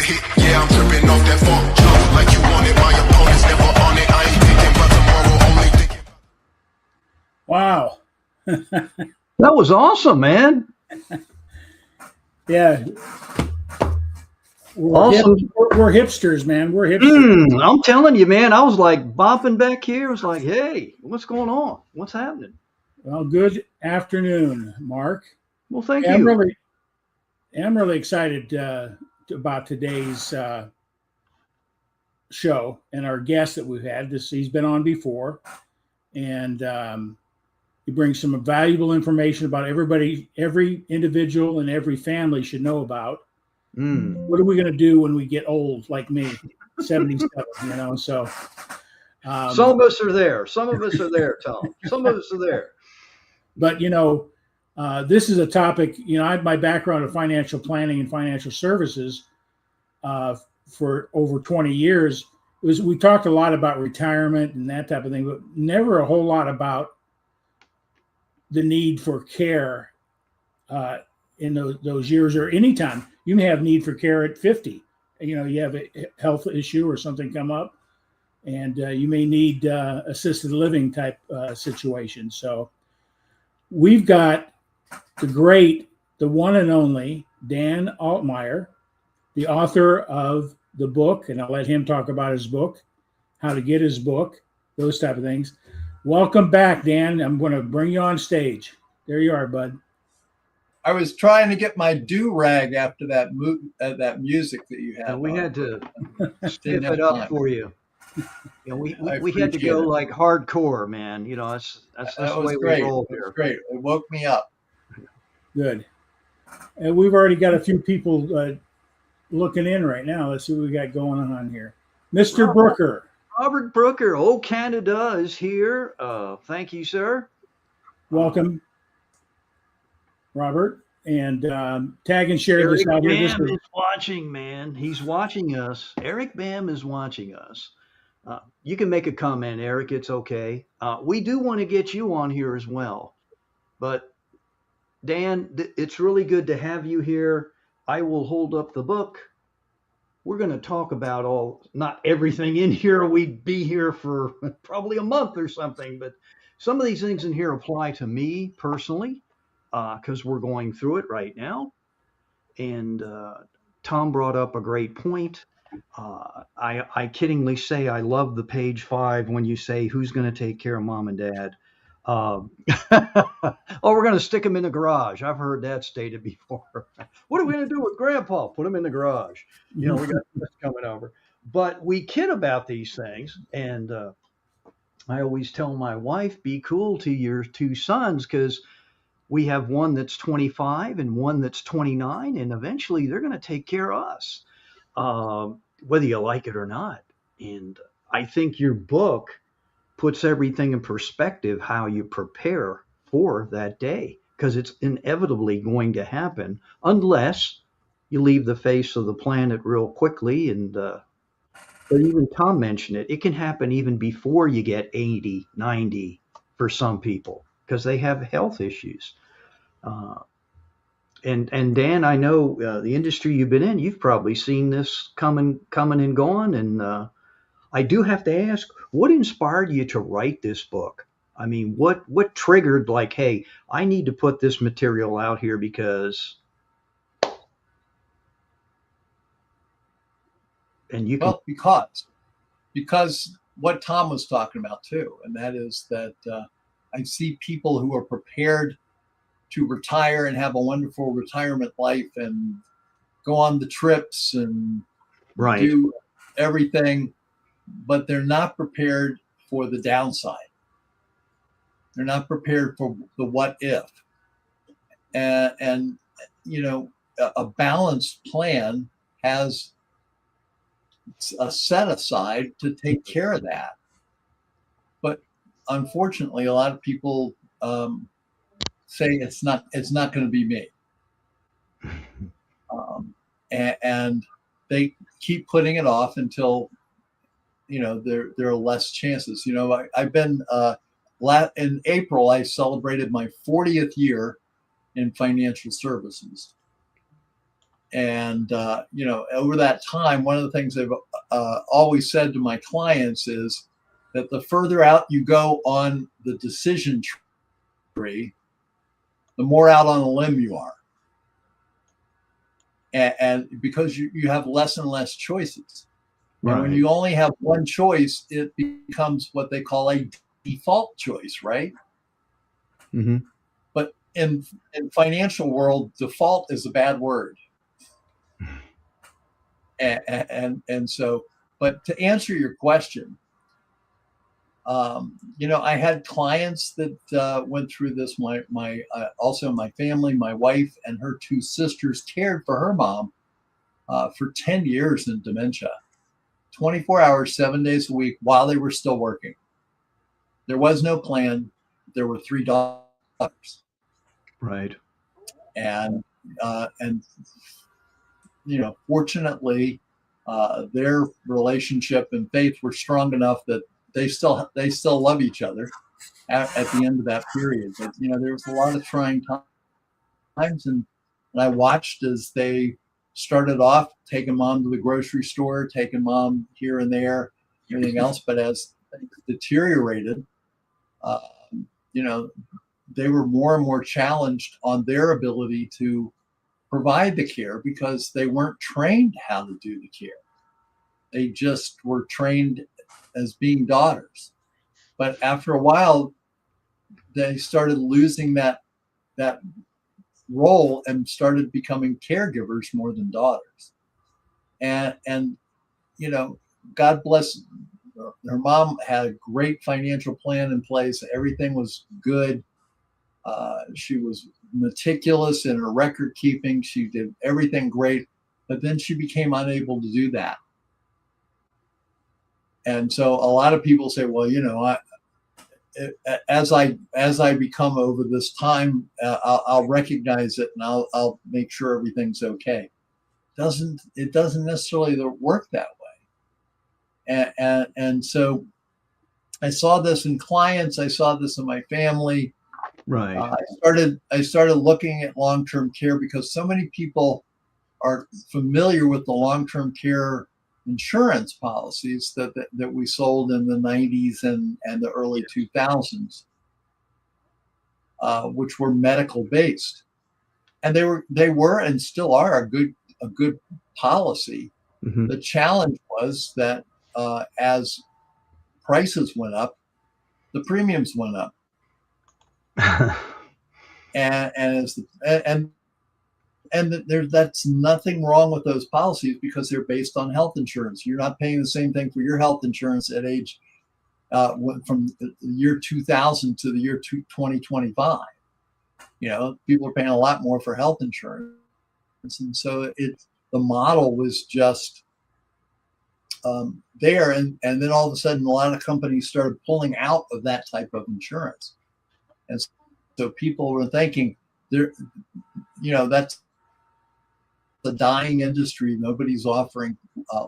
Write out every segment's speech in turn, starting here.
hit. Yeah, I'm tripping off that funk jump like you want it. My opponent's never on it. I ain't thinking about tomorrow, only thinking. Wow. That was awesome, man. Yeah. Awesome. We're hipsters, man. We're hipsters. I'm telling you, man, I was like bopping back here. I was like, hey, what's going on? What's happening? Well, good afternoon, Mark. Well, thank I'm you. really excited about today's show and our guest that we've had. He's been on before, and he brings some valuable information about everybody, every individual, and every family should know about. What are we going to do when we get old, like me, 77? So some of us are there. Some of us are there, Tom. Some of us are there. But this is a topic. I have my background in financial planning and financial services for over 20 years. We talked a lot about retirement and that type of thing, but never a whole lot about the need for care in those years or anytime. You may have need for care at 50. You have a health issue or something come up, and you may need assisted living type situation. So we've got the one and only Dan Altmire, the author of the book, and I'll let him talk about his book, how to get his book, those type of things. Welcome back, Dan. I'm going to bring you on stage. There you are, bud. I was trying to get my do-rag after that music that you had. We had to stiff it up for you. We had to go like hardcore, man. That's the way we roll here. It was great. It woke me up. Good. And we've already got a few people looking in right now. Let's see what we got going on here. Mr. Brooker. Robert Brooker, old Canada is here. Thank you, sir. Welcome, Robert. And tag and share Eric this out here. Bam is watching, man. He's watching us. Eric Bam is watching us. You can make a comment, Eric. It's okay. We do want to get you on here as well. But, Dan, it's really good to have you here. I will hold up the book. We're going to talk about not everything in here. We'd be here for probably a month or something. But some of these things in here apply to me personally because we're going through it right now. And Tom brought up a great point. I kiddingly say I love the page 5 when you say who's going to take care of mom and dad. We're going to stick them in the garage. I've heard that stated before. What are we going to do with grandpa? Put him in the garage. We got this coming over. But we kid about these things. And I always tell my wife, be cool to your 2 sons because we have one that's 25 and one that's 29. And eventually they're going to take care of us, whether you like it or not. And I think your book puts everything in perspective, how you prepare for that day, because it's inevitably going to happen unless you leave the face of the planet real quickly. And but even Tom mentioned it can happen even before you get 80, 90 for some people because they have health issues. And Dan, I know the industry you've been in, you've probably seen this coming and gone. And I do have to ask, what inspired you to write this book? I mean, what triggered like, hey, I need to put this material out here because. And you can. Well, because what Tom was talking about too, and that is that I see people who are prepared to retire and have a wonderful retirement life and go on the trips and do everything, but they're not prepared for the downside. They're not prepared for the what if. And a balanced plan has a set aside to take care of that. But unfortunately, a lot of people say it's not going to be me. And they keep putting it off until, there are less chances. I've been, in April, I celebrated my 40th year in financial services. And over that time, one of the things I've always said to my clients is that the further out you go on the decision tree, the more out on a limb you are. And because you have less and less choices. And Right. when you only have one choice, it becomes what they call a default choice, right? Mm-hmm. But in financial world, default is a bad word. And so, but to answer your question, I had clients that went through this. My also my family, my wife and her two sisters cared for her mom for 10 years in dementia, 24 hours, 7 days a week while they were still working. There was no plan. There were 3 daughters. Right. And fortunately, their relationship and faith were strong enough that they still love each other at the end of that period. But there was a lot of trying times, and I watched as they started off taking mom to the grocery store, taking mom here and there, everything else. But as things deteriorated, they were more and more challenged on their ability to provide the care because they weren't trained how to do the care. They just were trained as being daughters. But after a while, they started losing that role and started becoming caregivers more than daughters. And God bless her mom had a great financial plan in place. Everything was good. She was meticulous in her record keeping. She did everything great, but then she became unable to do that. And so a lot of people say, well, as I become over this time, I'll recognize it and I'll make sure everything's okay. It doesn't necessarily work that way. And so I saw this in clients. I saw this in my family. Right. I started looking at long-term care because so many people are familiar with the long-term care insurance policies that we sold in the 90s and the early 2000s, which were medical based, and they were and still are a good policy. Mm-hmm. The challenge was that as prices went up, the premiums went up. That's nothing wrong with those policies because they're based on health insurance. You're not paying the same thing for your health insurance at age from the year 2000 to the year 2025. People are paying a lot more for health insurance, and so the model was just there, and then all of a sudden, a lot of companies started pulling out of that type of insurance, and so people were thinking, that's the dying industry. Nobody's offering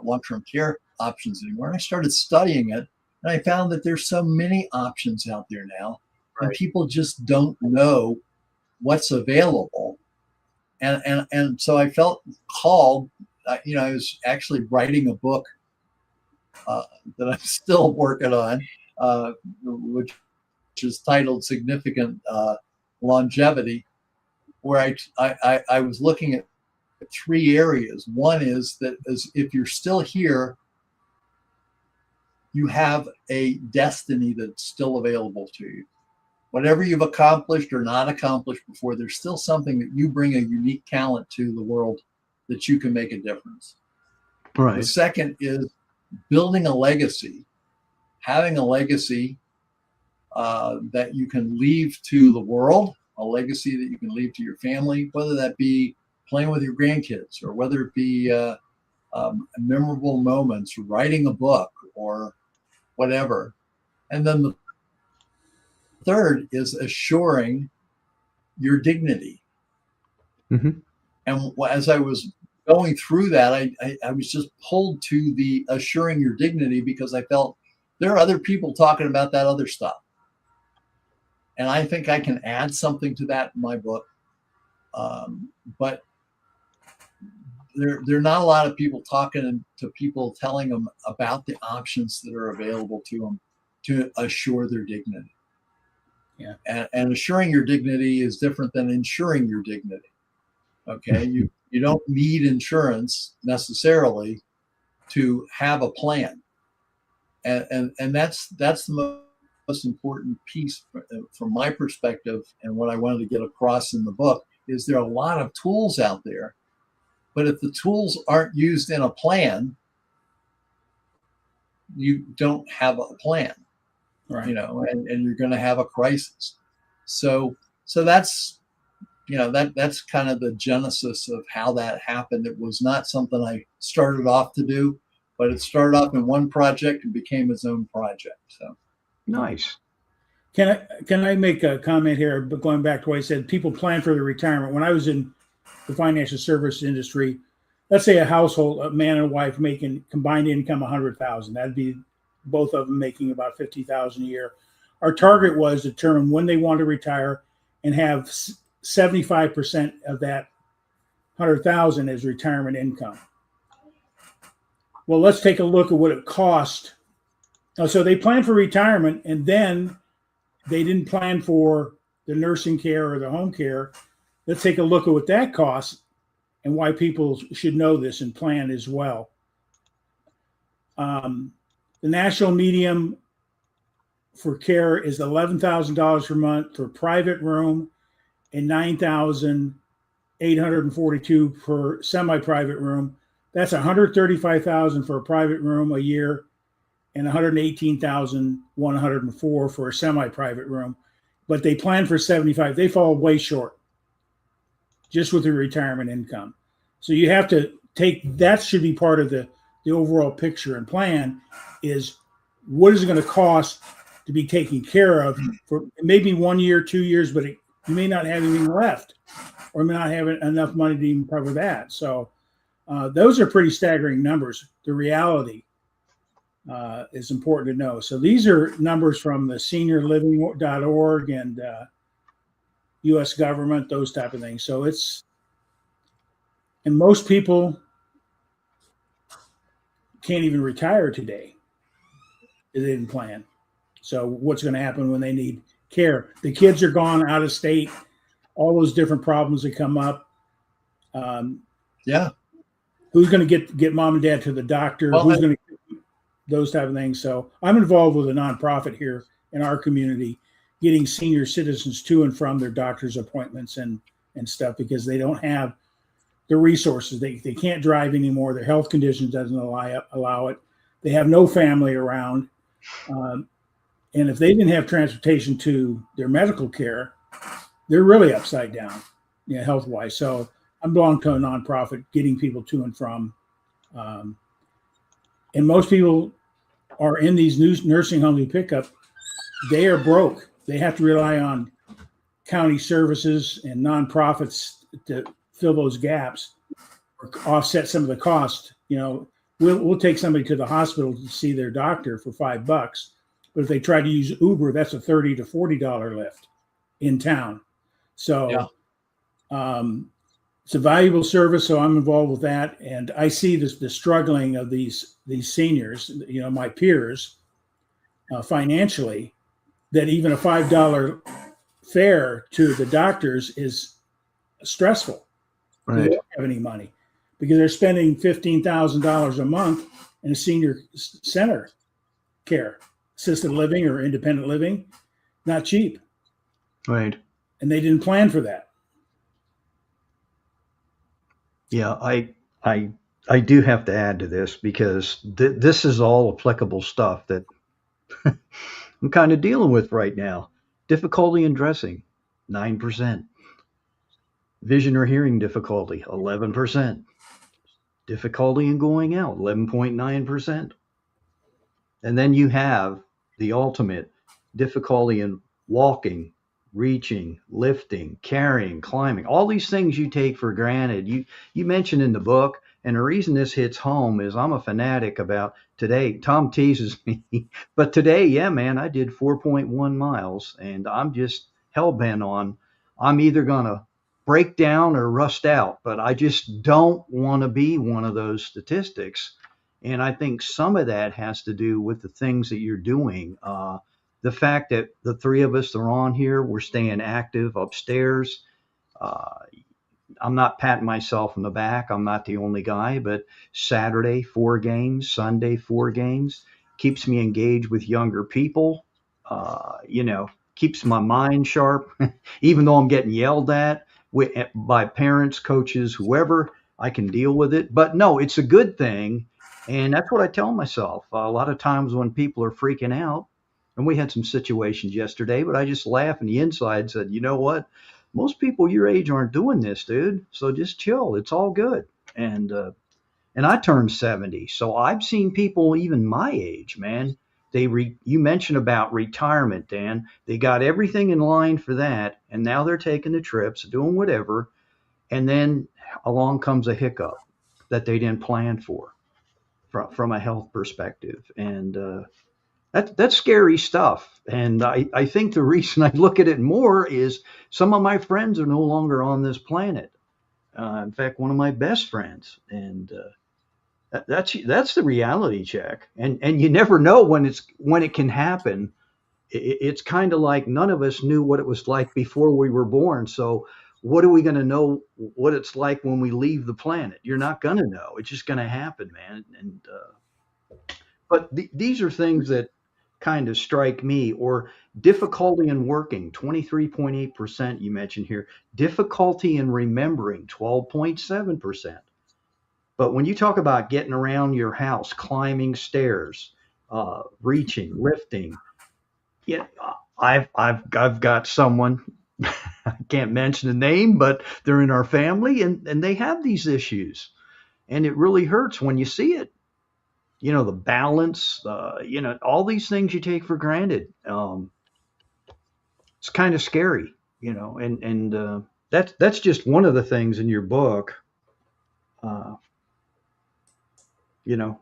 long-term care options anymore. And I started studying it, and I found that there's so many options out there now, and people just don't know what's available. And so I felt called. I was actually writing a book that I'm still working on, which is titled "Significant Longevity," where I was looking at 3 areas. One is that if you're still here, you have a destiny that's still available to you. Whatever you've accomplished or not accomplished before, there's still something that you bring a unique talent to the world that you can make a difference. Right. The second is building a legacy, having a legacy that you can leave to the world, a legacy that you can leave to your family, whether that be playing with your grandkids or whether it be memorable moments, writing a book or whatever. And then the third is assuring your dignity. Mm-hmm. And as I was going through that, I was just pulled to the assuring your dignity because I felt there are other people talking about that other stuff. And I think I can add something to that in my book. But there are not a lot of people talking to people, telling them about the options that are available to them to assure their dignity. Yeah. And assuring your dignity is different than insuring your dignity. Okay. You don't need insurance necessarily to have a plan. And that's the most important piece from my perspective. And what I wanted to get across in the book is there are a lot of tools out there, but if the tools aren't used in a plan, you don't have a plan, Right. and you're going to have a crisis. So that's, that's kind of the genesis of how that happened. It was not something I started off to do, but it started off in one project and became its own project. So Nice. Can I make a comment here? But going back to what I said, people plan for their retirement. When I was in the financial service industry, let's say a household, a man and wife making combined income $100,000. That'd be both of them making about $50,000 a year. Our target was to determine when they want to retire and have 75% of that $100,000 as retirement income. Well, let's take a look at what it cost. So they planned for retirement, and then they didn't plan for the nursing care or the home care. Let's take a look at what that costs and why people should know this and plan as well. The national median for care is $11,000 per month for private room and $9,842 per semi-private room. That's $135,000 for a private room a year and $118,104 for a semi-private room. But they plan for 75. They fall way short just with the retirement income. So you have to take, that should be part of the overall picture and plan is what is it going to cost to be taken care of for maybe 1 year, 2 years, but you may not have anything left or may not have enough money to even cover that. So those are pretty staggering numbers. The reality is important to know. So these are numbers from the seniorliving.org and U.S. government, those type of things. So and most people can't even retire today. They didn't plan. So what's going to happen when they need care? The kids are gone out of state, all those different problems that come up. Yeah. Who's going to get mom and dad to the doctor? Well, Who's going to those type of things? So I'm involved with a nonprofit here in our community, getting senior citizens to and from their doctor's appointments and stuff because they don't have the resources. They can't drive anymore. Their health conditions doesn't allow it. They have no family around. And if they didn't have transportation to their medical care, they're really upside down, health-wise. So I belong to a nonprofit getting people to and from. And most people are in these new nursing homes we pick up. They are broke. They have to rely on county services and nonprofits to fill those gaps or offset some of the cost. We'll take somebody to the hospital to see their doctor for $5, but if they try to use Uber, that's a $30 to $40 lift in town. So it's a valuable service. So I'm involved with that, and I see the struggling of these seniors, my peers, financially. That even a $5 fare to the doctors is stressful. Right. They don't have any money because they're spending $15,000 a month in a senior center care, assisted living or independent living, not cheap. Right. And they didn't plan for that. Yeah, I do have to add to this because this is all applicable stuff that I'm kind of dealing with right now. Difficulty in dressing, 9%. Vision or hearing difficulty, 11%. Difficulty in going out, 11.9%. And then you have the ultimate difficulty in walking, reaching, lifting, carrying, climbing, all these things you take for granted. You mentioned in the book, and the reason this hits home is I'm a fanatic about today. Tom teases me, but today, yeah, man, I did 4.1 miles, and I'm just hell-bent on I'm either going to break down or rust out, but I just don't want to be one of those statistics. And I think some of that has to do with the things that you're doing. The fact that the three of us are on here, we're staying active upstairs. Uh, I'm not patting myself on the back. I'm not the only guy, but Saturday, 4 games, Sunday, 4 games, keeps me engaged with younger people, keeps my mind sharp, even though I'm getting yelled at by parents, coaches, whoever, I can deal with it. But no, it's a good thing. And that's what I tell myself. A lot of times when people are freaking out, and we had some situations yesterday, but I just laugh on the inside and said, you know what? Most people your age aren't doing this, dude. So just chill. It's all good. And I turned 70, so I've seen people even my age, man. You mentioned about retirement, Dan. They got everything in line for that, and now they're taking the trips, doing whatever, and then along comes a hiccup that they didn't plan for from a health perspective, and that's scary stuff. And I think the reason I look at it more is some of my friends are no longer on this planet. In fact, one of my best friends, and that's the reality check. And you never know when it can happen. It's kind of like none of us knew what it was like before we were born. So what are we going to know what it's like when we leave the planet? You're not going to know. It's just going to happen, man. And but these are things that kind of strike me. Or difficulty in working, 23.8% you mentioned here. Difficulty in remembering, 12.7%. But when you talk about getting around your house, climbing stairs, reaching, lifting, yeah, I've got someone, I can't mention the name, but they're in our family, and they have these issues, and it really hurts when you see it. The balance, all these things you take for granted. It's kind of scary, and that's just one of the things in your book. Uh,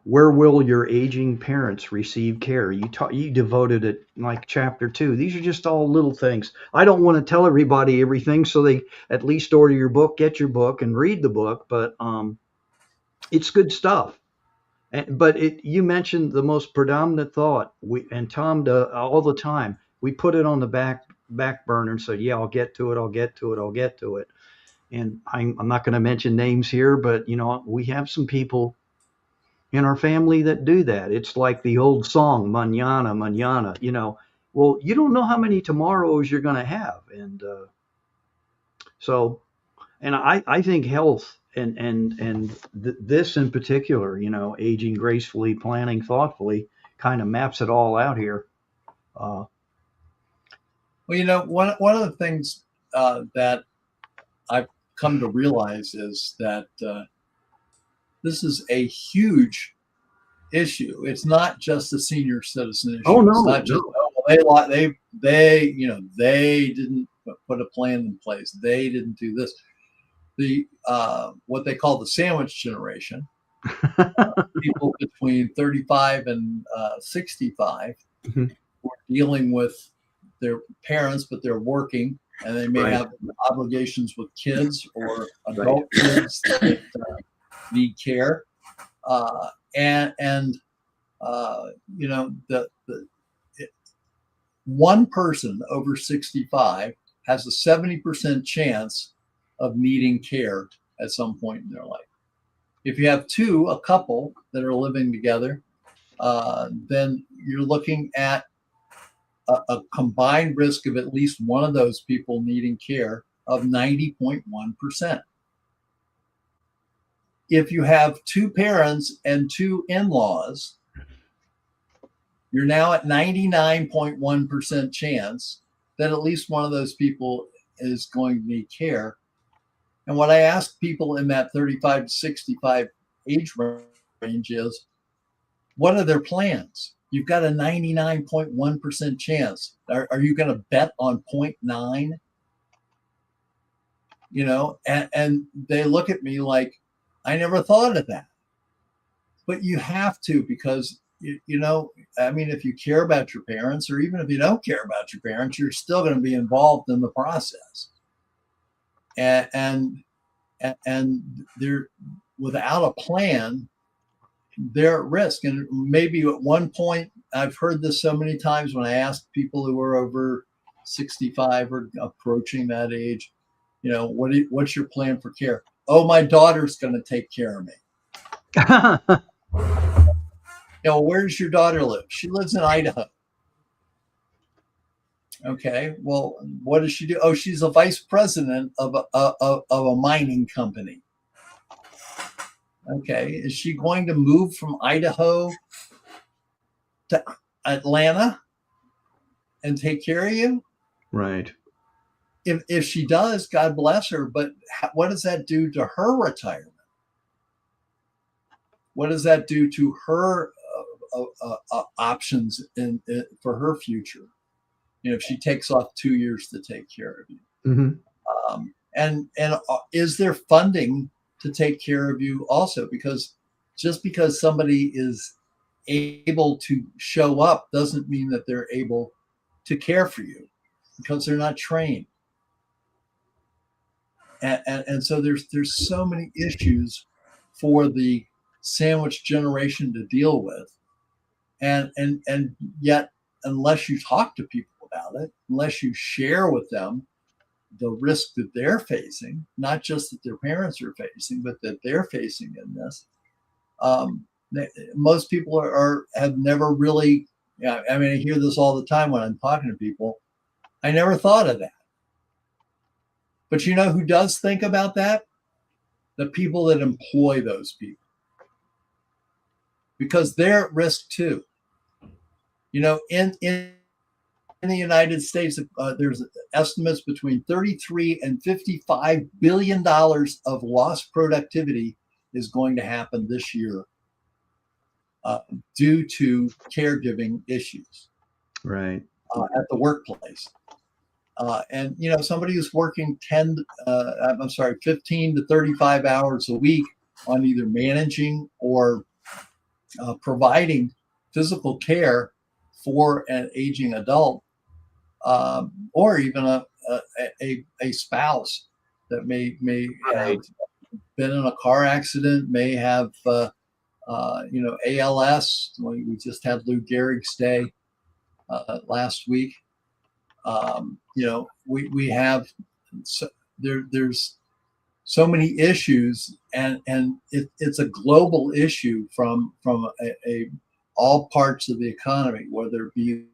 where will your aging parents receive care? You devoted it like chapter 2. These are just all little things. I don't want to tell everybody everything, so they at least order your book, get your book, and read the book. But it's good stuff. But you mentioned the most predominant thought, and Tom all the time. We put it on the back burner and said, "Yeah, I'll get to it. I'll get to it. I'll get to it." And I'm not going to mention names here, but we have some people in our family that do that. It's like the old song, "Mañana, mañana." Well, you don't know how many tomorrows you're going to have, and so, and I think health and this in particular, aging gracefully, planning thoughtfully, kind of maps it all out here. Well, one of the things that I've come to realize is that this is a huge issue. It's not just a senior citizen issue. Oh no, it's not just they didn't put a plan in place. They didn't do this. The what they call the sandwich generation, people between 35 and 65, mm-hmm. who are dealing with their parents, but they're working, and they may have obligations with kids or adult kids that need care, one person over 65 has a 70% chance of needing care at some point in their life. If you have a couple that are living together, then you're looking at a combined risk of at least one of those people needing care of 90.1%. If you have 2 parents and 2 in-laws, you're now at 99.1% chance that at least one of those people is going to need care. And what I ask people in that 35 to 65 age range is, what are their plans? You've got a 99.1% chance. Are you going to bet on 0.9? And they look at me like, I never thought of that. But you have to, because, if you care about your parents, or even if you don't care about your parents, you're still going to be involved in the process. and they're without a plan, they're at risk. And maybe at one point, I've heard this so many times when I ask people who are over 65 or approaching that age, what's your plan for care? Oh, my daughter's going to take care of me. Where does your daughter live? She lives in Idaho. Okay, well, what does she do? Oh, she's a vice president of a mining company. Okay, is she going to move from Idaho to Atlanta and take care of you? Right. If she does, God bless her. But what does that do to her retirement? What does that do to her options for her future? If she takes off 2 years to take care of you, and is there funding to take care of you also? Because just because somebody is able to show up doesn't mean that they're able to care for you, because they're not trained. And so there's so many issues for the sandwich generation to deal with, and yet unless you talk to people about it, unless you share with them the risk that they're facing, not just that their parents are facing, but that they're facing in this, most people have never really. I mean, I hear this all the time when I'm talking to people. I never thought of that. But you know who does think about that? The people that employ those people. Because they're at risk too. In the United States, there's estimates between $33 and $55 billion of lost productivity is going to happen this year due to caregiving issues. Right. At the workplace. And somebody who's working 15 to 35 hours a week on either managing or providing physical care for an aging adult, or even a spouse that may have been in a car accident, may have ALS. We just had Lou Gehrig's day last week. We have there's so many issues, and it's a global issue from all parts of the economy, whether it be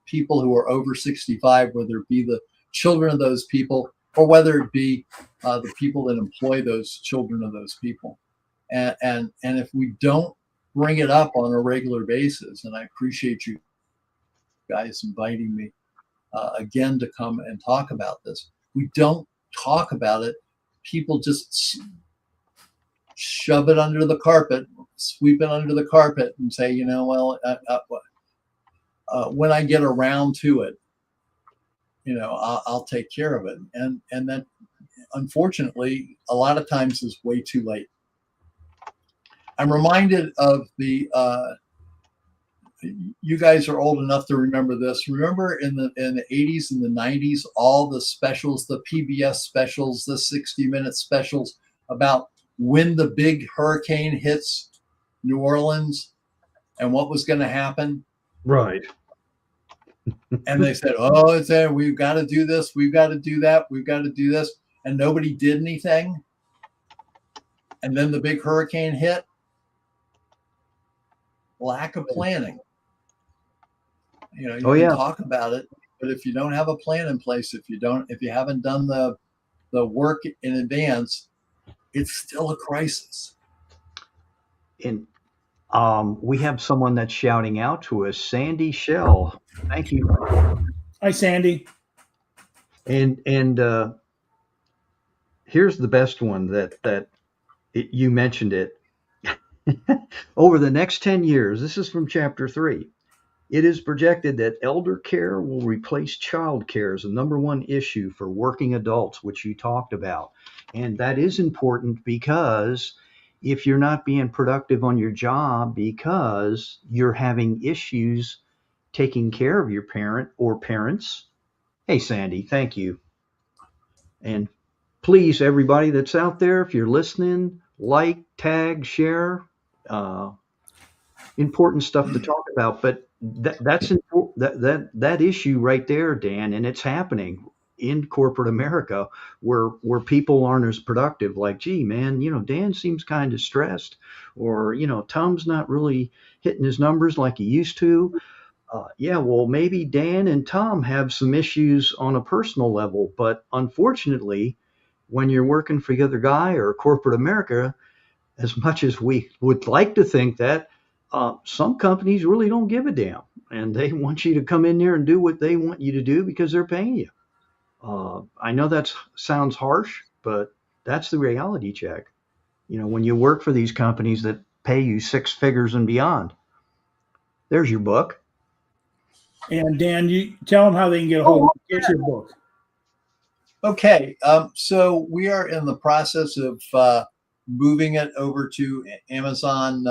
people who are over 65, whether it be the children of those people, or whether it be the people that employ those children of those people. And if we don't bring it up on a regular basis, and I appreciate you guys inviting me again to come and talk about this. We don't talk about it. People just shove it under the carpet, sweep it under the carpet, and say, when I get around to it, I'll take care of it. And that, unfortunately, a lot of times is way too late. I'm reminded of you guys are old enough to remember this. Remember in the 80s and the 90s, all the specials, the PBS specials, the 60-minute specials about when the big hurricane hits New Orleans and what was going to happen? Right. And they said, oh, it's there. We've got to do this. We've got to do that. We've got to do this. And nobody did anything. And then the big hurricane hit. Lack of planning. You can talk about it, but if you don't have a plan in place, if you haven't done the work in advance, it's still a crisis. And we have someone that's shouting out to us, Sandy Shell. Thank you. Hi, Sandy. And here's the best one that you mentioned it. Over the next 10 years, this is from chapter 3. It is projected that elder care will replace child care as the number one issue for working adults, which you talked about. And that is important because if you're not being productive on your job because you're having issues taking care of your parent or parents. Hey, Sandy, thank you. And please, everybody that's out there, if you're listening, like, tag, share. Important stuff to talk about, but that's important. That issue right there, Dan, and it's happening in corporate America, where people aren't as productive. Like, gee, man, Dan seems kind of stressed, or Tom's not really hitting his numbers like he used to. Yeah, well, maybe Dan and Tom have some issues on a personal level, but unfortunately, when you're working for the other guy or corporate America, as much as we would like to think that, some companies really don't give a damn, and they want you to come in there and do what they want you to do because they're paying you. I know that sounds harsh, but that's the reality check. When you work for these companies that pay you six figures and beyond, there's your book. And Dan, you tell them how they can get a hold of you, get your book. Okay, so we are in the process of moving it over to Amazon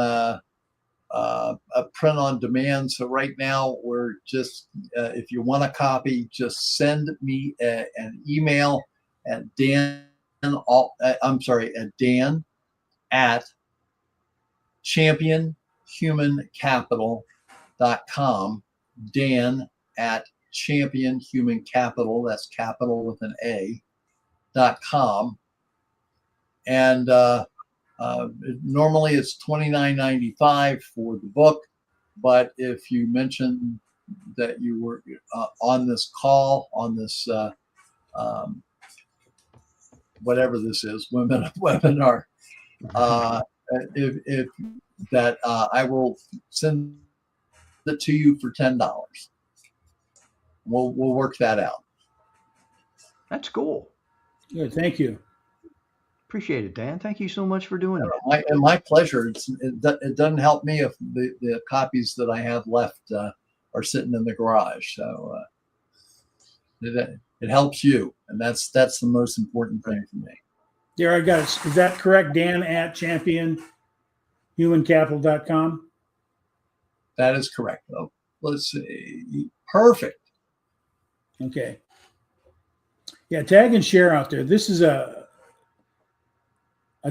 print on demand. So right now we're just, if you want a copy, just send me an email at Dan at championhumancapital.com. Dan at championhumancapital, that's capital with an A.com. And normally it's $29.95 for the book, but if you mention that you were on this call, on this whatever this is, webinar, if that I will send it to you for $10. We'll work that out. That's cool. Good, thank you. Appreciate it, Dan. Thank you so much for doing that. My pleasure. It doesn't help me if the copies that I have left are sitting in the garage. So it helps you, and that's the most important thing for me. There, I got it. Is that correct? Dan at championhumancapital.com. That is correct. Oh, let's see. Perfect. Okay. Yeah, tag and share out there. This is a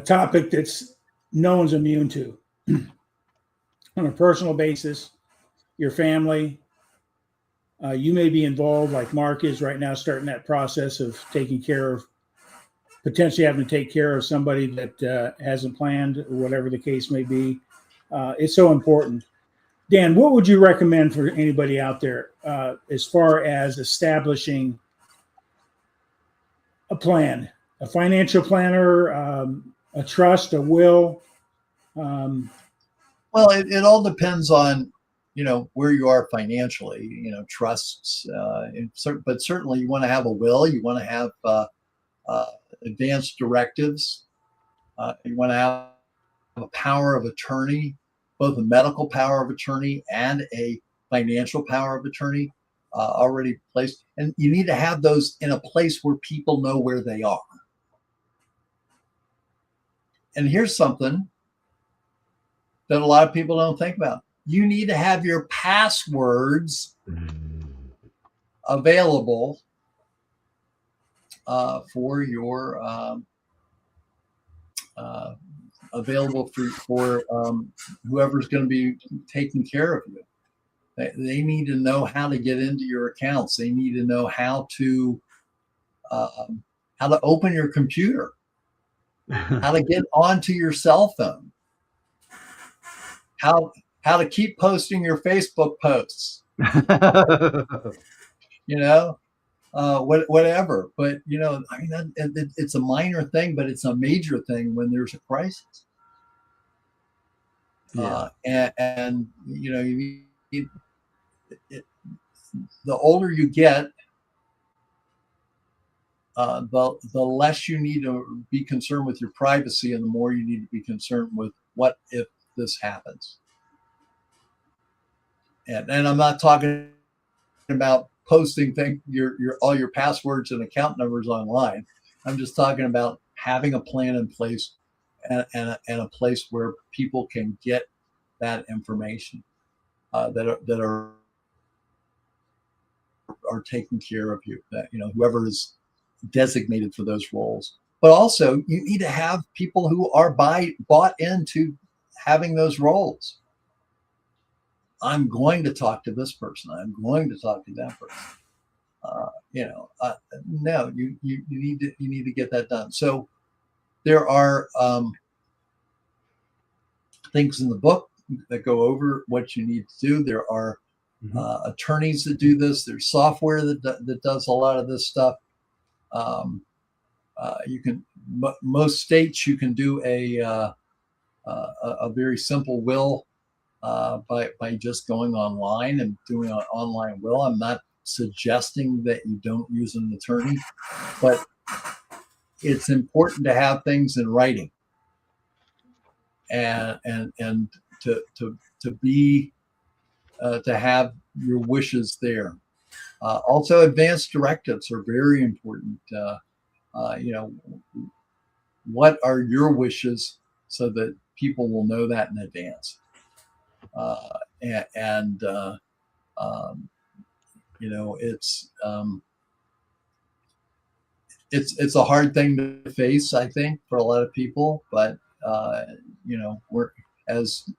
topic that's no one's immune to. On a personal basis, your family, you may be involved, like Mark is right now, starting that process of taking care of, potentially having to take care of somebody that hasn't planned, or whatever the case may be. It's so important. Dan, what would you recommend for anybody out there as far as establishing a plan, a financial planner, a trust, a will? Well, it all depends on, where you are financially, trusts, but certainly you want to have a will, you want to have advanced directives, you want to have a power of attorney, both a medical power of attorney and a financial power of attorney already placed. And you need to have those in a place where people know where they are. And here's something that a lot of people don't think about. You need to have your passwords available for your available for whoever's going to be taking care of you. They need to know how to get into your accounts. They need to know how to open your computer, how to get onto your cell phone, how to keep posting your Facebook posts, whatever. But it's a minor thing, but it's a major thing when there's a crisis. Yeah. And you need the older you get, the less you need to be concerned with your privacy, and the more you need to be concerned with what if this happens. And I'm not talking about posting all your passwords and account numbers online. I'm just talking about having a plan in place and a place where people can get that information that are taking care of you. That whoever is designated for those roles. But also, you need to have people who are bought into having those roles. I'm going to talk to this person. I'm going to talk to that person. No, you need to get that done. So there are things in the book that go over what you need to do. There are attorneys that do this. There's software that does a lot of this stuff. You can, most states, you can do a very simple will by just going online and doing an online will. I'm not suggesting that you don't use an attorney, but it's important to have things in writing and to be to have your wishes there. Also, advance directives are very important. What are your wishes so that people will know that in advance? It's a hard thing to face, I think, for a lot of people. But we're, as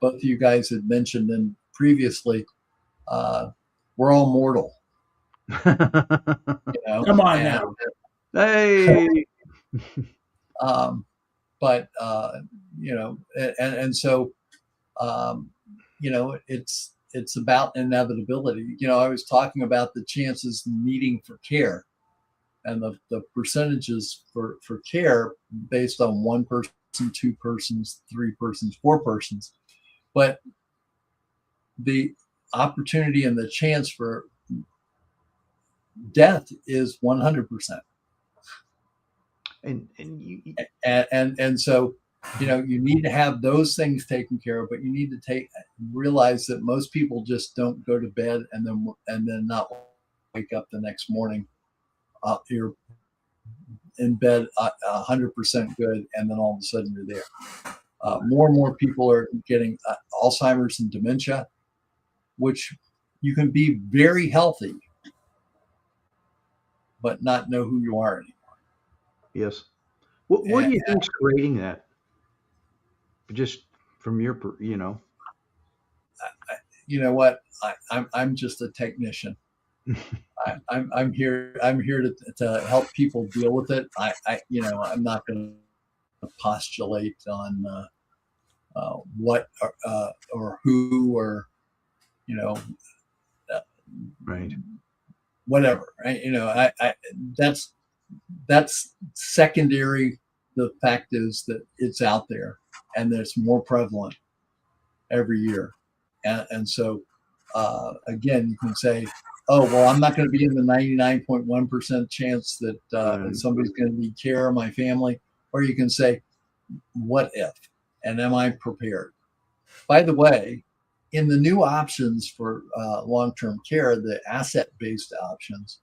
both of you guys had mentioned and previously, we're all mortal. Come on now. Hey. It's about inevitability. I was talking about the chances needing for care and the percentages for care based on one person, two persons, three persons, four persons. But the opportunity and the chance for death is 100%. And so, you need to have those things taken care of, but you need to realize that most people just don't go to bed and then not wake up the next morning. You're in bed 100% good, and then all of a sudden you're there. More and more people are getting Alzheimer's and dementia, which you can be very healthy, but not know who you are anymore. Yes. What do you think's creating that? Just from your, you know what? I'm just a technician. I'm here to help people deal with it. I'm not going to postulate on what or who or right. Whatever. Right? That's secondary. The fact is that it's out there and that it's more prevalent every year. And so, again, you can say, oh, well, I'm not going to be in the 99.1% chance that somebody's going to need care of my family. Or you can say, what if? And am I prepared? By the way, in the new options for long-term care, the asset-based options,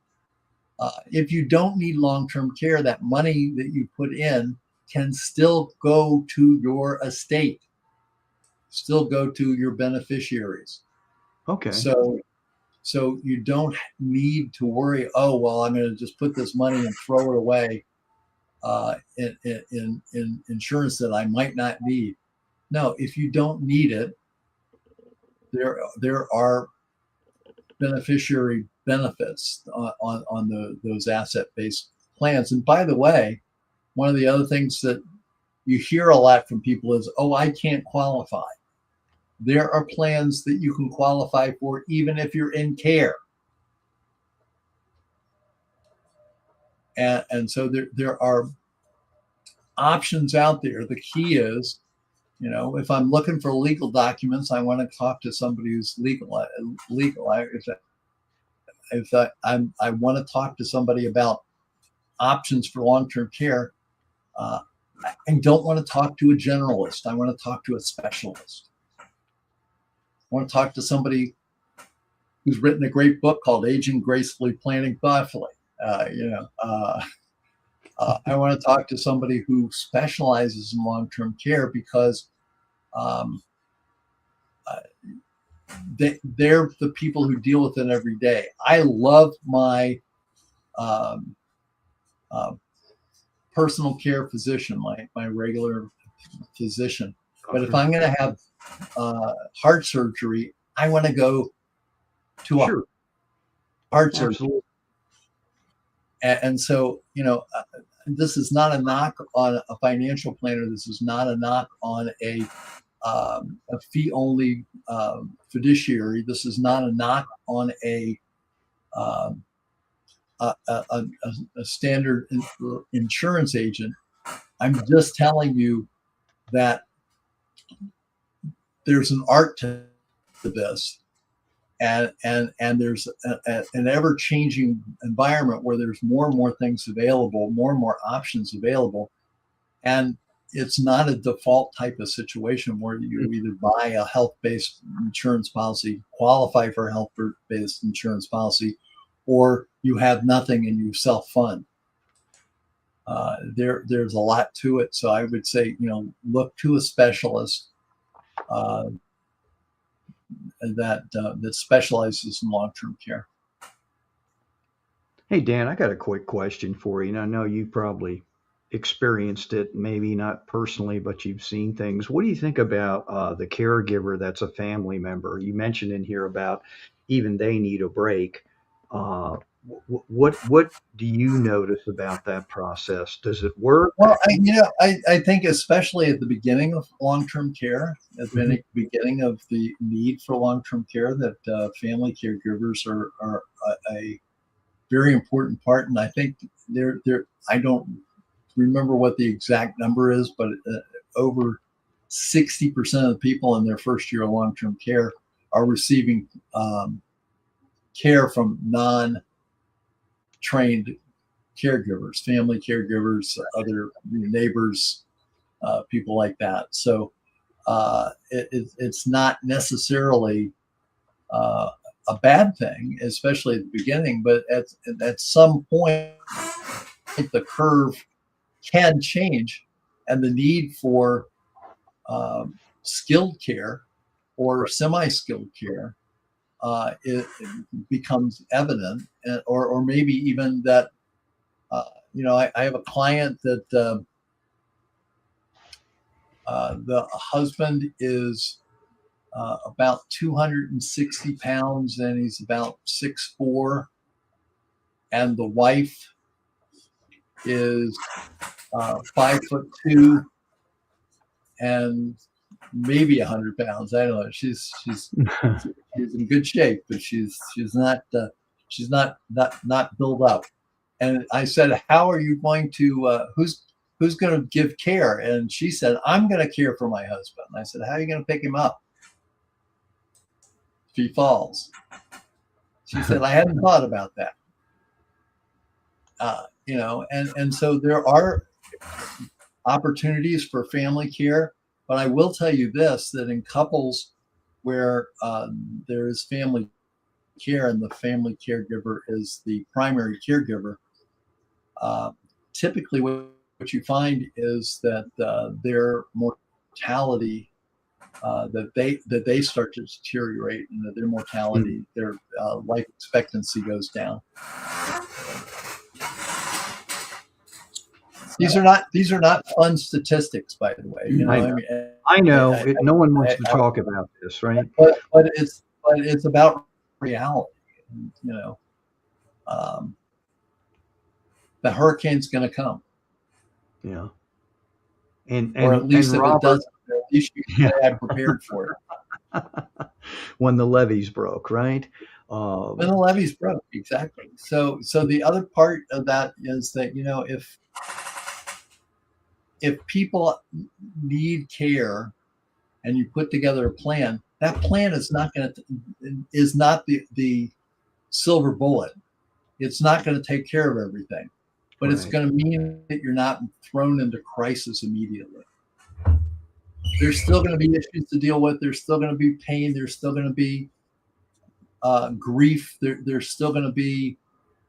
if you don't need long-term care, that money that you put in can still go to your estate, still go to your beneficiaries. Okay. So you don't need to worry, oh, well, I'm going to just put this money and throw it away in insurance that I might not need. No, if you don't need it, there are beneficiary benefits on those asset-based plans. And by the way, one of the other things that you hear a lot from people is, oh, I can't qualify. There are plans that you can qualify for even if you're in care. And so there are options out there. The key is, if I'm looking for legal documents, I want to talk to somebody who's legal. If I want to talk to somebody about options for long-term care, I don't want to talk to a generalist. I want to talk to a specialist. I want to talk to somebody who's written a great book called Aging Gracefully, Planning Thoughtfully. I want to talk to somebody who specializes in long-term care because they're the people who deal with it every day. I love my personal care physician, my regular physician. But if I'm going to have heart surgery, I want to go to a Sure. heart surgery. Absolutely. And so, this is not a knock on a financial planner. This is not a knock on a fee-only fiduciary. This is not a knock on a standard insurance agent. I'm just telling you that there's an art to this, and there's an ever-changing environment where there's more and more things available, more and more options available, and it's not a default type of situation where you either buy a health-based insurance policy, qualify for a health-based insurance policy, or you have nothing and you self-fund. There's a lot to it. So I would say, look to a specialist that specializes in long-term care. Hey, Dan, I got a quick question for you. And I know you probably experienced it, maybe not personally, but you've seen things. What do you think about the caregiver that's a family member? You mentioned in here about even they need a break. What do you notice about that process? Does it work? Well, I think especially at the beginning of long-term care, at the beginning of the need for long-term care, that family caregivers are a very important part. And I think I don't remember what the exact number is, but over 60% of the people in their first year of long-term care are receiving care from non-trained caregivers, family caregivers, other neighbors, people like that. So it's not necessarily a bad thing, especially at the beginning, but at some point the curve can change, and the need for skilled care or semi-skilled care it becomes evident, or maybe even that I have a client that the husband is about 260 pounds and he's about 6'4", and the wife is 5'2" and maybe 100 pounds. I don't know. She's in good shape, but she's not built up. And I said, "How are you going to? Who's going to give care?" And she said, "I'm going to care for my husband." I said, "How are you going to pick him up if he falls?" She said, "I hadn't thought about that." And so there are opportunities for family care, but I will tell you this, that in couples where there is family care and the family caregiver is the primary caregiver, typically what you find is that their mortality, that they start to deteriorate, and that their mortality, their life expectancy goes down. These are not fun statistics, by the way. I know. No one wants to talk about this, right? But it's about reality. The hurricane's going to come. Yeah. Or at least if Robert, it doesn't, at least you had prepared for it. When the levees broke, right? When the levees broke, exactly. So the other part of that is that, if people need care and you put together a plan, that plan is not the silver bullet. It's not going to take care of everything, but it's going to mean that you're not thrown into crisis immediately. There's still going to be issues to deal with. There's still going to be pain. There's still going to be grief. There's still going to be,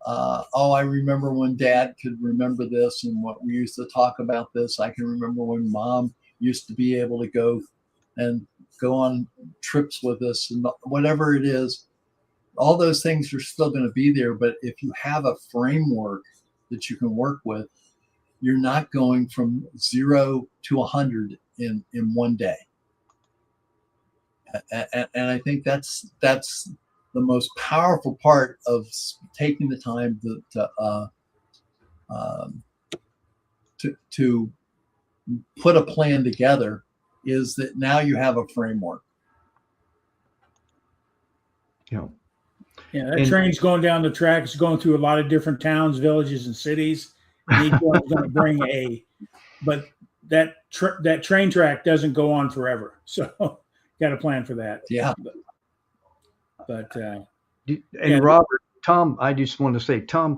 I remember when Dad could remember this and what we used to talk about this. I can remember when Mom used to be able to go on trips with us, and whatever it is, all those things are still going to be there. But if you have a framework that you can work with, you're not going from 0 to 100 in one day. And I think that's the most powerful part of taking the time to put a plan together, is that now you have a framework. Yeah. Yeah, that train's going down the track. It's going through a lot of different towns, villages, and cities. And each one's going to bring but that train track doesn't go on forever. So got to plan for that. Yeah. Robert, Tom, I just want to say, Tom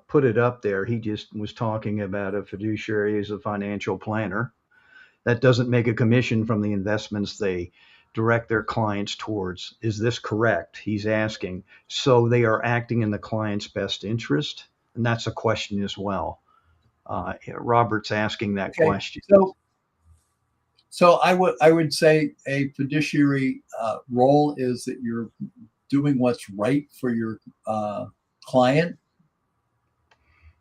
put it up there. He just was talking about a fiduciary as a financial planner that doesn't make a commission from the investments they direct their clients towards. Is this correct? He's asking. So they are acting in the client's best interest? And that's a question as well. Robert's asking that question. So I would say a fiduciary role is that you're doing what's right for your client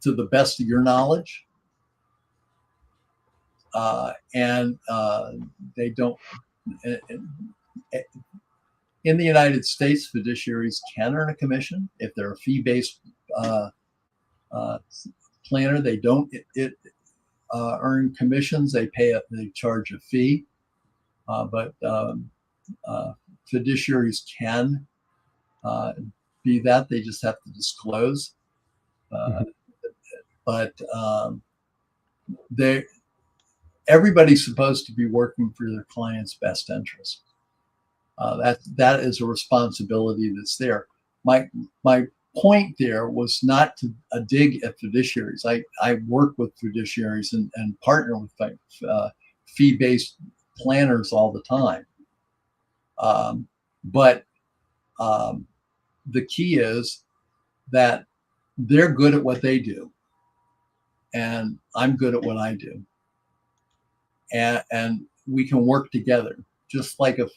to the best of your knowledge, and they don't. In the United States, fiduciaries can earn a commission if they're a fee-based planner. They don't earn commissions. They charge a fee, but fiduciaries can be that. They just have to disclose. But everybody's supposed to be working for their client's best interest. That is a responsibility that's there. My point there was not to a dig at fiduciaries. I work with fiduciaries and partner with fee-based planners all the time. But the key is that they're good at what they do, and I'm good at what I do, and we can work together. Just like a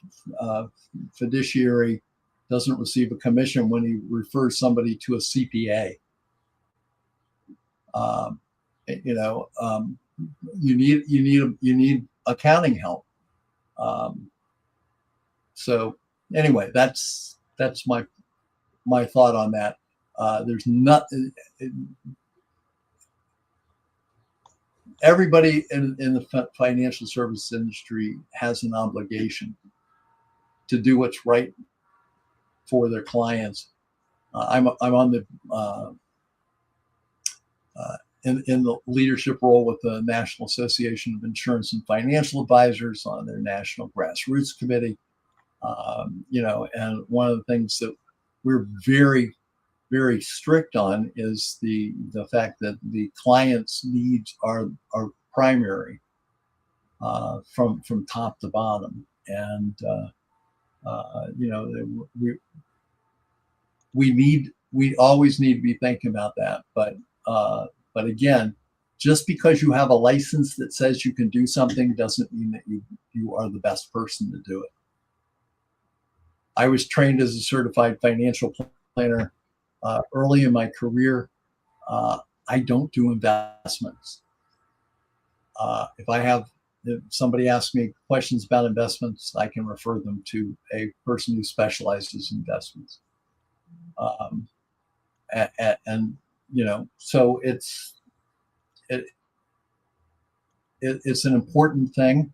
fiduciary doesn't receive a commission when he refers somebody to a CPA. You need accounting help. So anyway, that's my thought on that. There's not everybody in the financial service industry has an obligation to do what's right for their clients. I'm on the in the leadership role with the National Association of Insurance and Financial Advisors on their National Grassroots Committee. And one of the things that we're very, very strict on is the fact that the client's needs are primary from top to bottom, and we always need to be thinking about that. But again, just because you have a license that says you can do something doesn't mean that you are the best person to do it. I was trained as a certified financial planner early in my career. I don't do investments. If somebody asks me questions about investments, I can refer them to a person who specializes in investments. So it's an important thing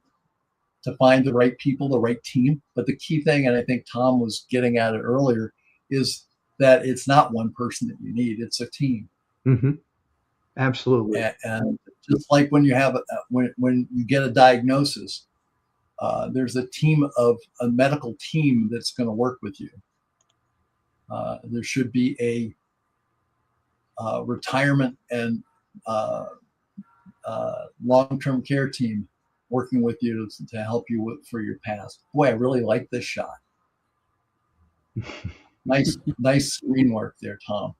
to find the right people, the right team. But the key thing, and I think Tom was getting at it earlier, is that it's not one person that you need; it's a team. Mm-hmm. Absolutely. And just like when you have when you get a diagnosis, there's a medical team that's going to work with you. There should be a retirement and long-term care team working with you to help you for your past. Boy, I really like this shot. Nice screen work there, Tom.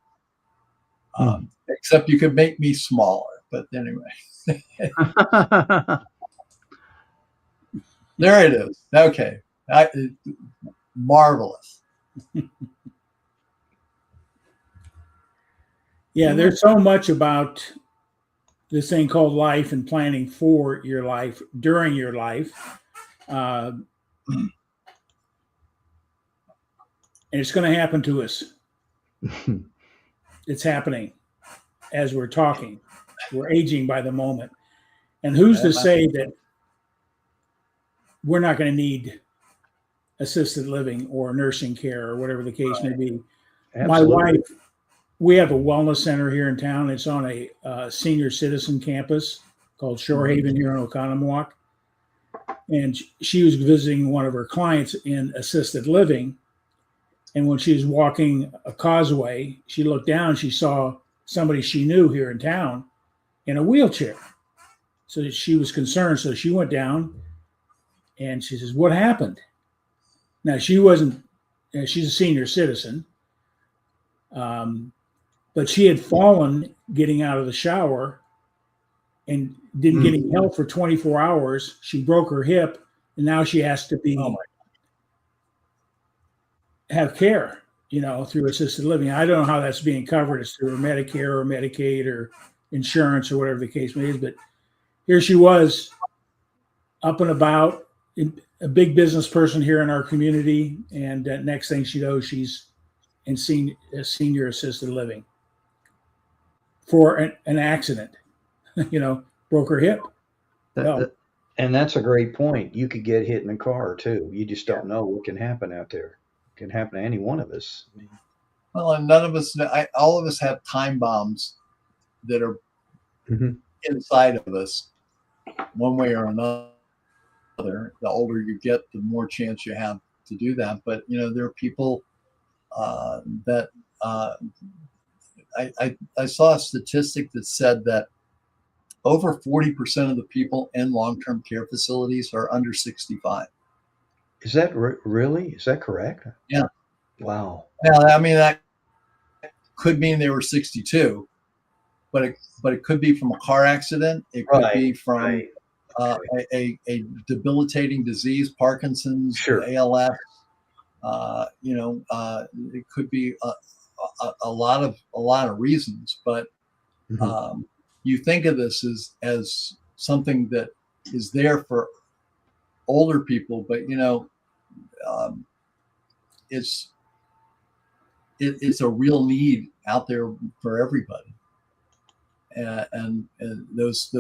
Except you could make me smaller, but anyway. There it is. Okay. Marvelous. Yeah, there's so much about this thing called life and planning for your life during your life. And it's going to happen to us. It's happening as we're talking. We're aging by the moment. And who's to say that we're not going to need assisted living or nursing care or whatever the case may be? My wife, we have a wellness center here in town. It's on a senior citizen campus called Shorehaven here in Oconomowoc. And she was visiting one of her clients in assisted living. And when she was walking a causeway, she looked down, she saw somebody she knew here in town in a wheelchair. So she was concerned. So she went down and she says, "What happened?" Now, she wasn't, she's a senior citizen, but she had fallen getting out of the shower and didn't get any help for 24 hours. She broke her hip, and now she has to be have care, through assisted living. I don't know how that's being covered. It's through Medicare or Medicaid or insurance or whatever the case may be. But here she was, up and about, a big business person here in our community, and next thing she knows, she's in senior assisted living for an accident. Broke her hip. And that's a great point. You could get hit in a car too. You just don't know what can happen out there. It can happen to any one of us. Well, and none of us, all of us have time bombs that are inside of us, one way or another. The older you get, the more chance you have to do that. But there are people that I saw a statistic that said that over 40% of the people in long-term care facilities are under 65. Is that really? Is that correct? Yeah. Wow. Now, I mean, that could mean they were 62, but it could be from a car accident. It could be from a debilitating disease, Parkinson's, ALS. It could be a lot of reasons, but you think of this as something that is there for older people, but it's a real need out there for everybody, and those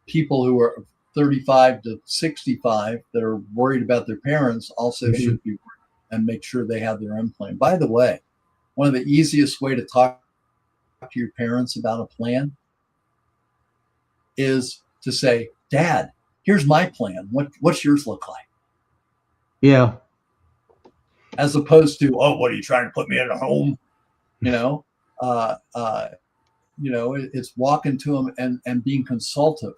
people who are 35 to 65 that are worried about their parents also should be worried and make sure they have their own plan. By the way, one of the easiest way to talk to your parents about a plan is to say, "Dad, here's my plan. What's yours look like?" Yeah. As opposed to, "Oh, what are you trying to put me in a home?" It's walking to them and being consultative,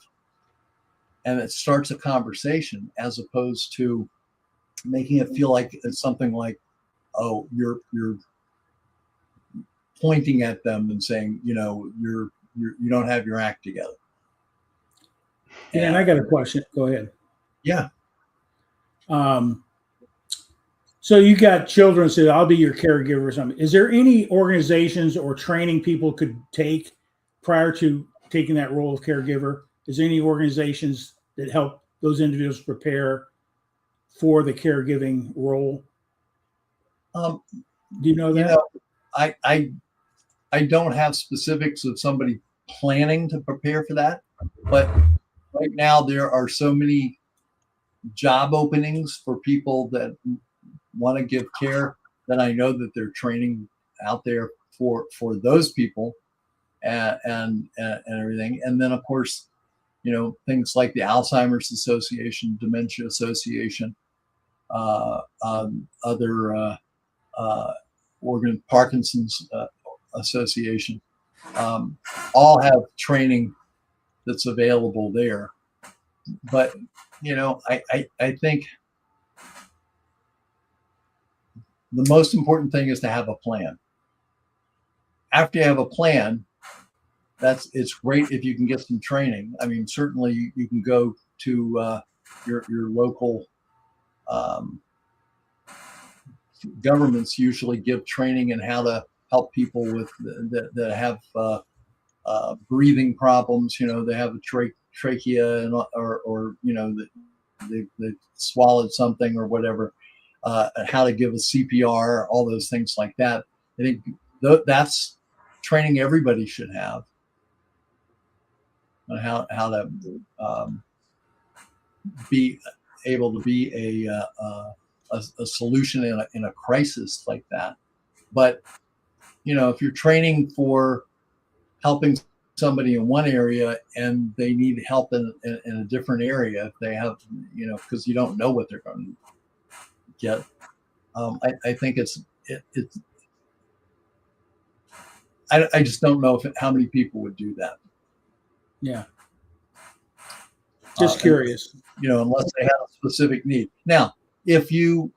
and it starts a conversation as opposed to making it feel like it's something like, "Oh, you're pointing at them and saying, you don't have your act together." And I got a question. Go ahead. Yeah. So you got children say, "I'll be your caregiver" or something. Is there any organizations or training people could take prior to taking that role of caregiver? Is there any organizations that help those individuals prepare for the caregiving role? Do you know that? I don't have specifics of somebody planning to prepare for that, but right now there are so many job openings for people that want to give care that I know that they're training out there for those people and everything. And then of course, things like the Alzheimer's Association, Dementia Association, other Parkinson's Association, all have training that's available there. But I think the most important thing is to have a plan. After you have a plan, it's great if you can get some training. I mean, certainly you can go to your local governments usually give training in how to help people with that have breathing problems. They have a trachea or they swallowed something or whatever. How to give a CPR, all those things like that. I think that's training everybody should have on how to be able to be a solution in a crisis like that. But if you're training for helping somebody in one area and they need help in a different area, if they have because you don't know what they're going to get. I think it's I just don't know how many people would do that. Yeah. Just curious. Unless they have a specific need. Now, if you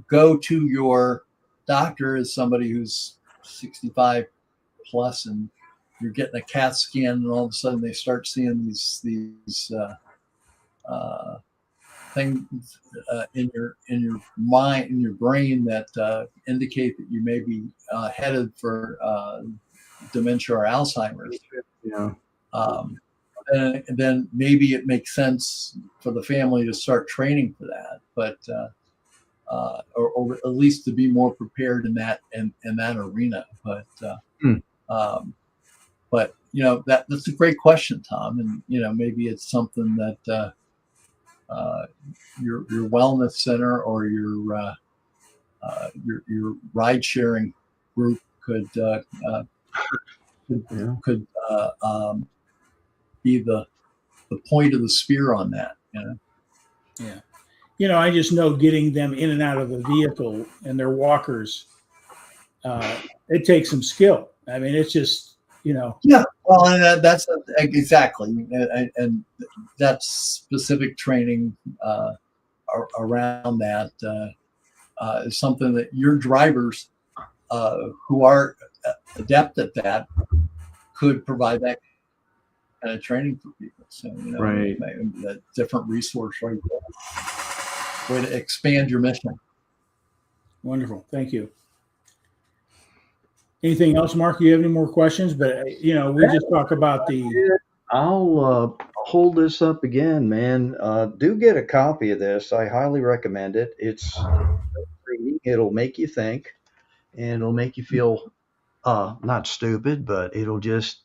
go to your doctor as somebody who's 65 plus and you're getting a CAT scan and all of a sudden they start seeing these things in your mind, in your brain that indicate that you may be headed for dementia or Alzheimer's. Yeah. And then maybe it makes sense for the family to start training for that, but or at least to be more prepared in that arena. But that's a great question, Tom, and maybe it's something that your wellness center or your ride sharing group could be the point of the spear on that. Yeah. I just know getting them in and out of the vehicle and their walkers, it takes some skill. I mean, it's just, Yeah, well, and that's exactly, and that's specific training around that is something that your drivers who are adept at that could provide that kind of training for people. So, Right. That different resource right there. Way to expand your mission. Wonderful. Thank you. Anything else, Mark? You have any more questions? But, we just talk about I'll hold this up again, man. Do get a copy of this. I highly recommend it. It's free. It'll make you think, and it'll make you feel not stupid, but it'll just,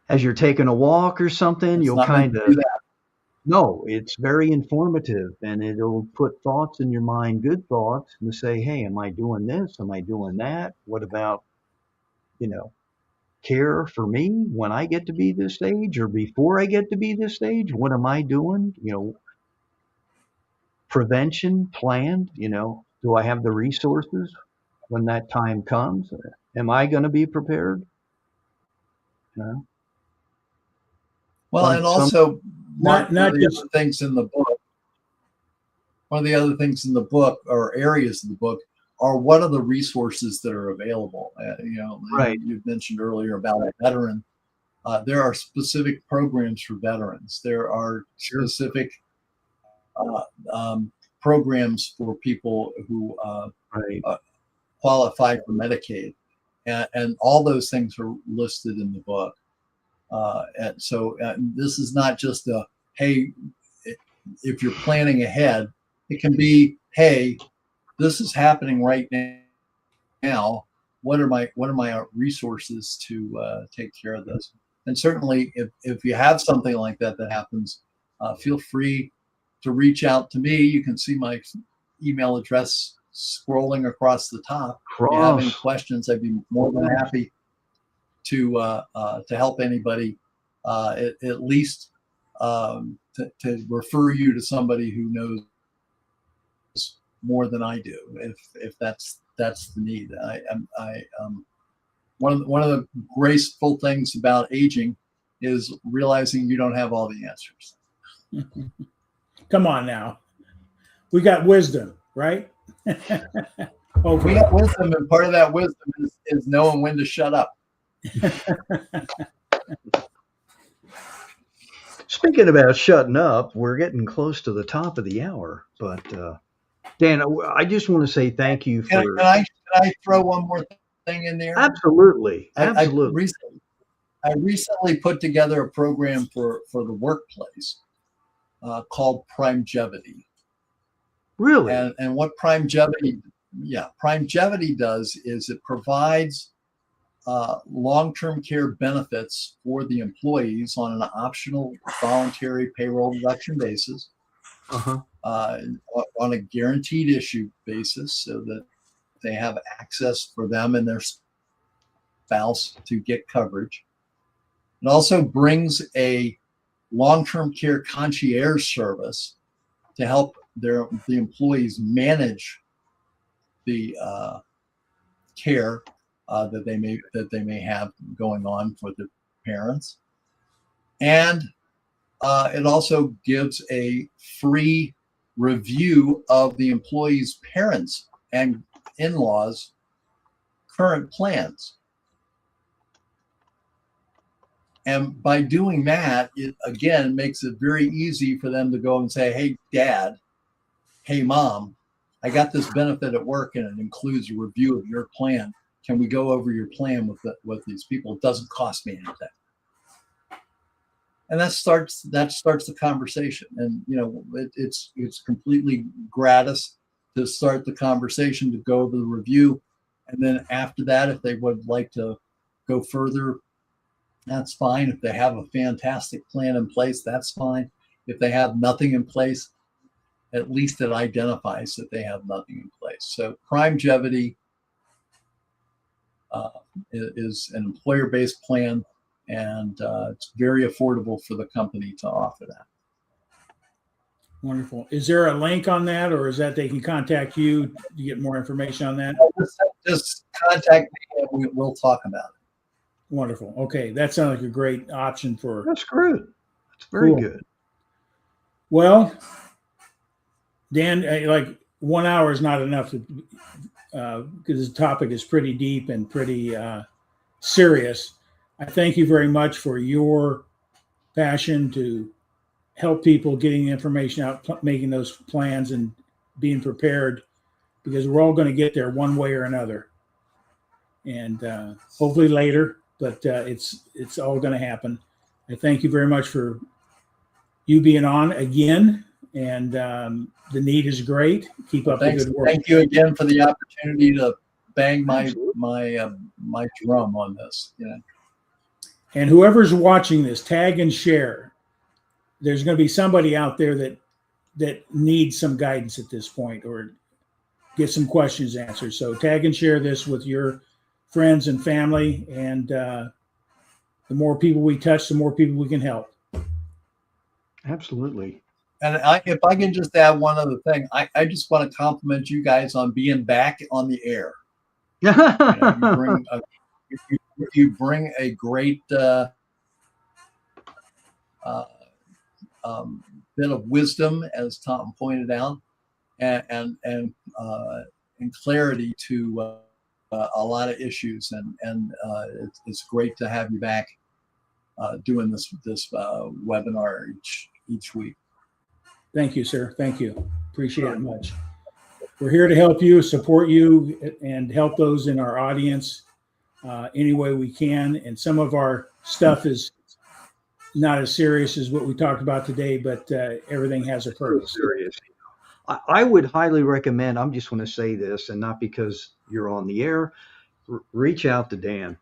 as you're taking a walk or something, you'll kind of. No, it's very informative, and it'll put thoughts in your mind, good thoughts, and say, hey, am I doing this? Am I doing that? What about, care for me when I get to be this age or before I get to be this age? What am I doing? Prevention planned, do I have the resources when that time comes? Am I going to be prepared? Well, and also not one of the just other things in the book. One of the other things in the book, or areas of the book, are what are the resources that are available. Right. You mentioned earlier about a veteran. There are specific programs for veterans. There are specific programs for people who qualify for Medicaid, and all those things are listed in the book. And so this is not just hey, if you're planning ahead, it can be, hey, this is happening right now. What are my resources to take care of this? And certainly, if you have something like that happens, feel free to reach out to me. You can see my email address scrolling across the top. If you have any questions, I'd be more than happy to help anybody, at least to refer you to somebody who knows more than I do, if that's the need. One of the graceful things about aging is realizing you don't have all the answers. Come on now, we got wisdom, right? We got wisdom, and part of that wisdom is knowing when to shut up. Speaking about shutting up, we're getting close to the top of the hour, but Dan, I just want to say thank you Can, for can I throw one more thing in there? absolutely, I absolutely. recently put together a program for the workplace called Primegevity. Really? And what Primegevity does is it provides long-term care benefits for the employees on an optional voluntary payroll deduction basis, Uh-huh. on a guaranteed issue basis, so that they have access for them and their spouse to get coverage. It also brings a long-term care concierge service to help the employees manage the care that they may have going on for the parents, and it also gives a free review of the employees' parents and in-laws' current plans. And by doing that, it again makes it very easy for them to go and say, "Hey, Dad, hey, Mom, I got this benefit at work, and it includes a review of your plan. Can we go over your plan with these people? It doesn't cost me anything." And that starts the conversation. And it's completely gratis to start the conversation, to go over the review, and then after that, if they would like to go further, that's fine. If they have a fantastic plan in place, that's fine. If they have nothing in place, at least it identifies that they have nothing in place. So Primegevity is an employer-based plan, and it's very affordable for the company to offer that. Wonderful. Is there a link on that, or is that they can contact you to get more information on that? Just contact me and we'll talk about it. Wonderful. Okay, that sounds like a great option for. That's good. That's very good. Well, Dan, like 1 hour is not enough to, because the topic is pretty deep and pretty serious. I thank you very much for your passion to help people getting the information out, making those plans, and being prepared, because we're all going to get there one way or another, and hopefully later, but it's all going to happen. I thank you very much for you being on again, and the need is great. Keep up the good work. Thank you again for the opportunity to bang my drum on this. And whoever's watching this, tag and share. There's going to be somebody out there that needs some guidance at this point, or get some questions answered. So tag and share this with your friends and family, and the more people we touch, the more people we can help. Absolutely. And if I can just add one other thing, I just want to compliment you guys on being back on the air. You bring a great bit of wisdom, as Tom pointed out, and clarity to a lot of issues, and it's great to have you back doing this webinar each week. Thank you, sir. Thank you. Appreciate it much. We're here to help you, support you, and help those in our audience any way we can. And some of our stuff is not as serious as what we talked about today, but everything has a purpose. Serious. I would highly recommend, I'm just going to say this, and not because you're on the air, reach out to Dan.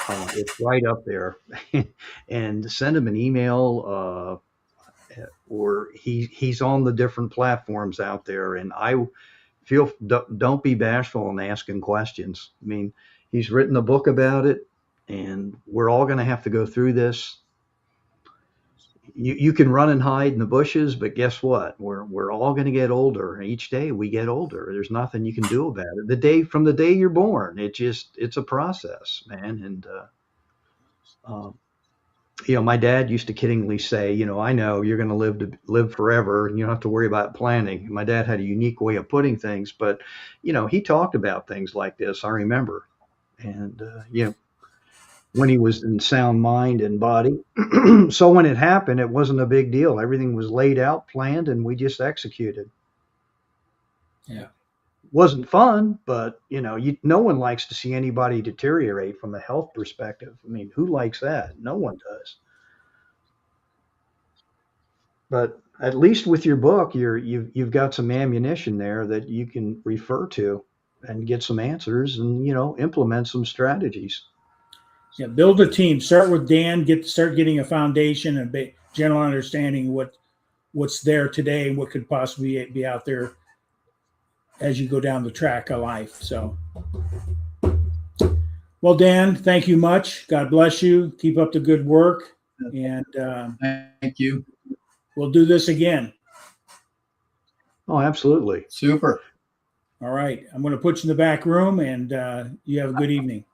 It's right up there. And send him an email, or he's on the different platforms out there. And I feel, don't be bashful in asking questions. I mean, he's written a book about it, and we're all going to have to go through this. You can run and hide in the bushes, but guess what? We're all going to get older. Each day we get older. There's nothing you can do about it. From the day you're born, it's a process, man. And my dad used to kiddingly say, I know you're going to live forever, and you don't have to worry about planning. My dad had a unique way of putting things, but he talked about things like this. I remember, and when he was in sound mind and body. So when it happened, it wasn't a big deal. Everything was laid out, planned, and we just executed. Yeah. Wasn't fun, but no one likes to see anybody deteriorate from a health perspective. I mean, who likes that? No one does. But at least with your book, you've got some ammunition there that you can refer to and get some answers and implement some strategies. Yeah, build a team. Start with Dan. Start getting a foundation and general understanding what's there today and what could possibly be out there as you go down the track of life. So, well, Dan, thank you much. God bless you. Keep up the good work, and Thank you. we'll do this again. Oh, absolutely. Super. All right, I'm going to put you in the back room, and you have a good evening.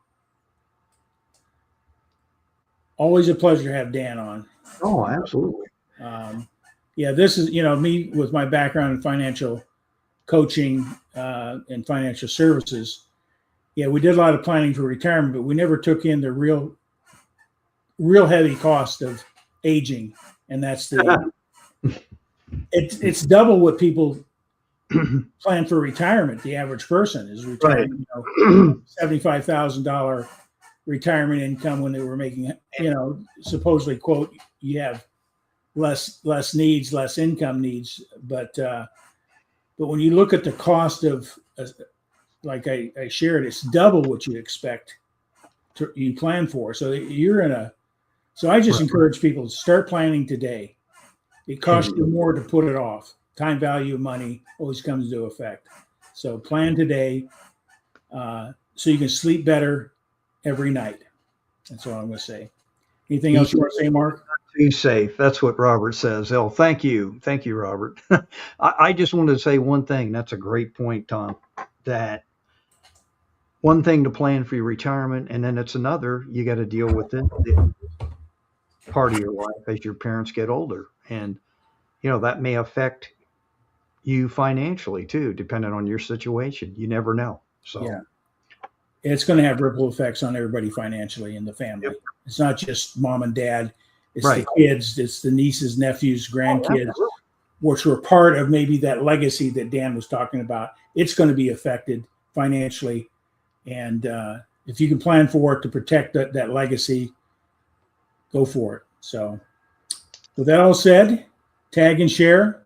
Always a pleasure to have Dan on. Oh, absolutely. Yeah, this is, me with my background in financial coaching and financial services. Yeah, we did a lot of planning for retirement, but we never took in the real heavy cost of aging. And that's it's double what people plan for retirement. The average person is retiring, $75,000 retirement income when they were making, supposedly, quote, you have less needs, less income needs. But when you look at the cost of, like I shared, it's double what you expect you plan for. So so I just encourage people to start planning today. It costs you more to put it off. Time value of money always comes into effect. So plan today so you can sleep better every night. That's what I'm going to say. Anything else you want to say, Mark? Be safe. That's what Robert says. Oh, thank you. Thank you, Robert. I just wanted to say one thing. That's a great point, Tom, that one thing to plan for your retirement, and then it's another, you got to deal with the part of your life as your parents get older. And, that may affect you financially too, depending on your situation. You never know. So yeah, it's going to have ripple effects on everybody financially in the family. Yep. It's not just mom and dad. It's the kids, it's the nieces, nephews, grandkids, which were part of maybe that legacy that Dan was talking about. It's going to be affected financially. And if you can plan for it to protect that legacy, go for it. So with that all said, tag and share.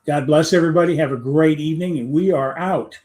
God bless everybody. Have a great evening, and we are out.